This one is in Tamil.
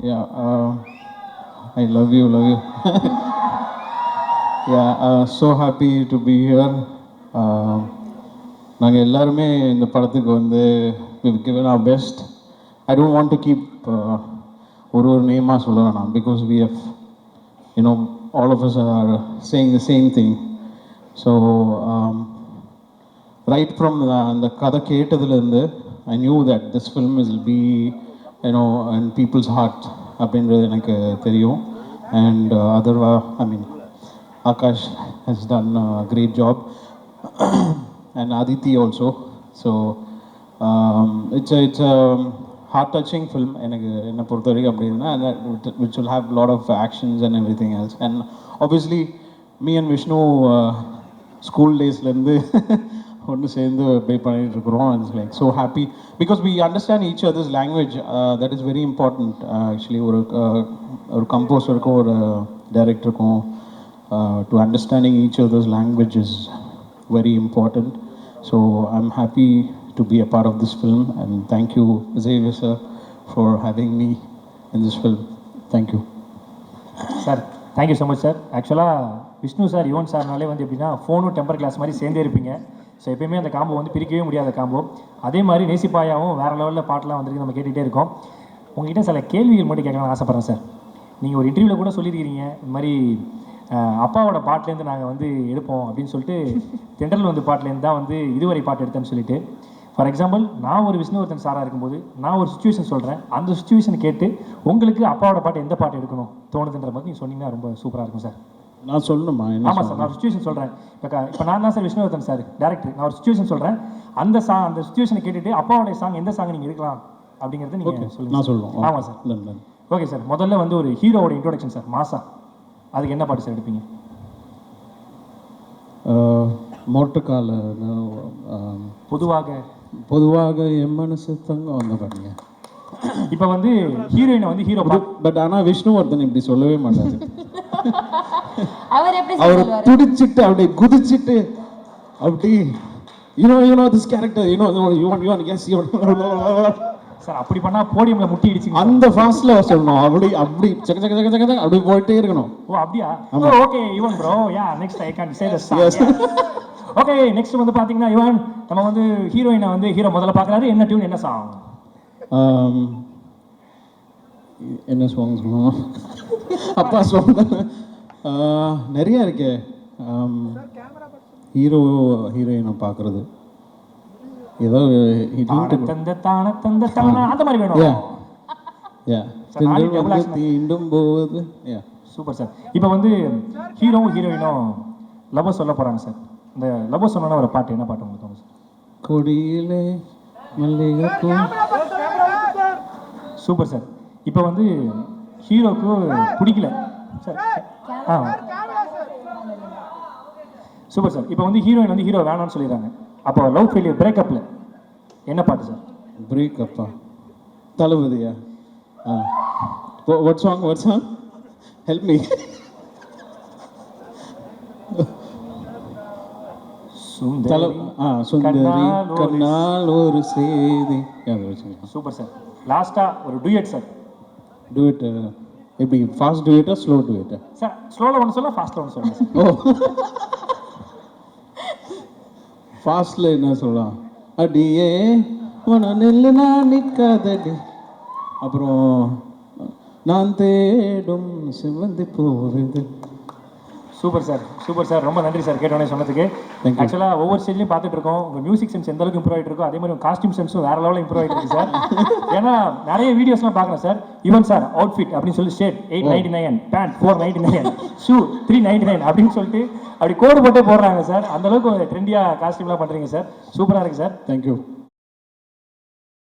Yeah, I love you, love you. Yeah, so happy to be here. நாங்கள் எல்லாருமே இந்த படத்துக்கு வந்து we've given our best. I don't want to keep ஒரு நேமாக சொல்ல வேணாம் because we have, you know, all of us are saying the same thing. So, right from அந்த கதை கேட்டதுலேருந்து I knew that this film will be, you know, in people's heart அப்படின்றது எனக்கு தெரியும். And I mean, Akash has done a great job and Aditi also. So it's a heart touching film எனக்கு என்ன பொறுத்த வரைக்கும் அப்படின்னா, which will have a lot of actions and everything else. And obviously me and Vishnu school daysலேருந்து ஒன்று சேர்ந்து ப்ளே பண்ணிட்டு இருக்கிறோம். It's like so happy because we understand each others language. That is very important actually. ஒரு கம்போசருக்கும் ஒரு டைரக்டருக்கும் to understanding each others language is very important. So I am happy to be a part of this film and thank you Xavier sir for having me in this film. Thank you sir. Thank you so much sir. ஆக்சுவலாக விஷ்ணு சார் யுவன் சார்னாலே வந்து எப்படின்னா ஃபோனும் டெம்பர் கிளாஸ் மாதிரி சேர்ந்தே இருப்பீங்க. ஸோ எப்பயுமே அந்த காம்போ வந்து பிரிக்கவே முடியாத காம்போ. அதே மாதிரி நேசிப்பாயாவும் வேறு லெவலில் பாட்டெலாம் வந்துருக்கு, நம்ம கேட்டுகிட்டே இருக்கோம். உங்கள்கிட்ட சில கேள்விகள் மட்டும் கேட்கலாம்னு ஆசைப்பட்றேன் சார். நீங்கள் ஒரு இன்டர்வியூவில் கூட சொல்லியிருக்கிறீங்க, இந்த மாதிரி அப்பாவோட பாட்டிலேருந்து நாங்கள் வந்து எடுப்போம் அப்படின்னு சொல்லிட்டு தென்றல் வந்து பாட்டிலேருந்து தான் வந்து இதுவரை பாட்டு எடுத்தேன்னு சொல்லிட்டு. ஃபார் எக்ஸாம்பிள், நான் ஒரு விஷ்ணுவர்தன் சாராக இருக்கும்போது நான் ஒரு சுச்சுவேஷன் சொல்கிறேன், அந்த சுச்சுவேஷன் கேட்டு உங்களுக்கு அப்பாவோட பாட்டு எந்த பாட்டு எடுக்கணும் தோணுதுன்ற மாதிரி நீங்கள் சொன்னீங்கன்னா ரொம்ப சூப்பராக இருக்கும் சார். நான் சொல்லணுமா? ஆமாம் சார், நான் ஒரு சுச்சுவேஷன் சொல்கிறேன். இப்போ நான் தான் சார் விஷ்ணுவர்தன் சார் டேரக்டர். நான் ஒரு சுச்சுவேஷன் சொல்கிறேன், அந்த சுச்சுவேஷனை கேட்டுட்டு அப்பாவோடைய சாங் எந்த சாங் நீங்கள் எடுக்கலாம் அப்படிங்கிறது நீங்கள் சொல்லுங்கள். நான் சொல்லுவோம். ஆமாம் சார். Okay sir. முதல்ல வந்து ஒரு ஹீரோவோட இன்ட்ரோடக்ஷன் சார், மாசா. அதுக்கு என்ன பாட்டு சார் எடுப்பீங்க? மோட்டுக்கால பொதுவாக என் மனசு தங்கம் அந்த பாருங்க. இப்போ வந்து ஹீரோயினை வந்து ஹீரோ பட் ஆனால் விஷ்ணுவர்தன் இப்படி சொல்லவே மாட்டாரு. அவர் துடிச்சிட்டு அப்படியே குதிச்சிட்டு அப்படி you know this character you know yes sir அப்படி பண்ணா போடியம்ல முட்டி இடிச்சு அந்த ஃபாஸ்ட்ல சொல்லணும். அப்படி சக சக சக சக அப்படி போயிட்டே இருக்கணும். ஓ அப்படியா? Okay Yuvan bro, yeah next I can say this. Okay next வந்து பாத்தீங்கன்னா யுவன், நம்ம வந்து ஹீரோயினை வந்து ஹீரோ முதல்ல பார்க்கறாரு, என்ன டியூன் என்ன சாங்? என்ன சாங் சொல்லணும்? அப்பா சாங் நிறைய இருக்கே. ஹீரோயினை பார்க்கறது ஏதோ அந்த மாதிரி வேணும். தீண்டும் போது. Super sir. இப்போ வந்து ஹீரோவும் ஹீரோயினும் லவ் சொல்ல போறாங்க சார். இந்த லவ் சொன்னா ஒரு பாட்டு என்ன பாட்டு உங்களுக்கு தோணும் சார்? கொடியிலே மல்லிகைப்பூ. Super sir. இப்போ வந்து ஹீரோக்கு பிடிக்கல சார். Super sir. இப்போ வந்து ஹீரோயின் வந்து ஹீரோ வேணாம்னு சொல்லிடுறாங்க. அப்போ லவ் ஃபெயிலியர் பிரேக்கப்ல என்ன பாட்டு சார்? பிரேக்கப்பா தளபதியா? What song help me. சுந்தரி கண்ணால் ஒரு செய்தி. Super sir. லாஸ்டா ஒரு டுயட் சார். டுயட் எப்படி? ஃபாஸ்ட் டுயட்டா ஸ்லோ டுயட்டா? சார் ஸ்லோல ஒன்று சொல்ல, ஃபாஸ்ட்ல ஒன்று சொல்லுங்க. ஓ ஃபாஸ்ட்ல என்ன சொல்லலாம்? அடியே உன நெல்லு நான் நிற்காதடி, அப்புறம் நான் தேடும் சிவந்தி போவது. Super sir, super sir. ரொம்ப நன்றி சார் கேட்டோன்னே சொன்னதுக்கு. ஆக்சுவலாக ஒவ்வொரு ஸ்டேஜ்லையும் பார்த்துட்டு இருக்கோம், உங்கள் மியூசிக் சென்ஸ் எந்த அளவுக்கு இம்ப்ரூவ் ஆகிட்டு இருக்கோ அதே மாதிரி உங்கள் காஸ்டியூம் சென்ஸும் வேறு லெவலில் இம்ப்ரூவ் ஆகிட்டு இருக்கு சார். ஏன்னா நிறைய வீடியோஸ்லாம் பார்க்குறேன் சார், ஈவன் சார் அவுட்ஃபிட் அப்படின்னு சொல்லி ஷர்ட் 899, பேண்ட் 499, ஷூ 399 அப்படின்னு சொல்லிட்டு அப்படி கோடு போட்டே போடுறாங்க சார். அந்த அளவுக்கு ட்ரெண்டியாக காஸ்டியூம்லாம் பண்ணுறீங்க சார். சூப்பராக இருக்குது சார். தேங்க்யூ.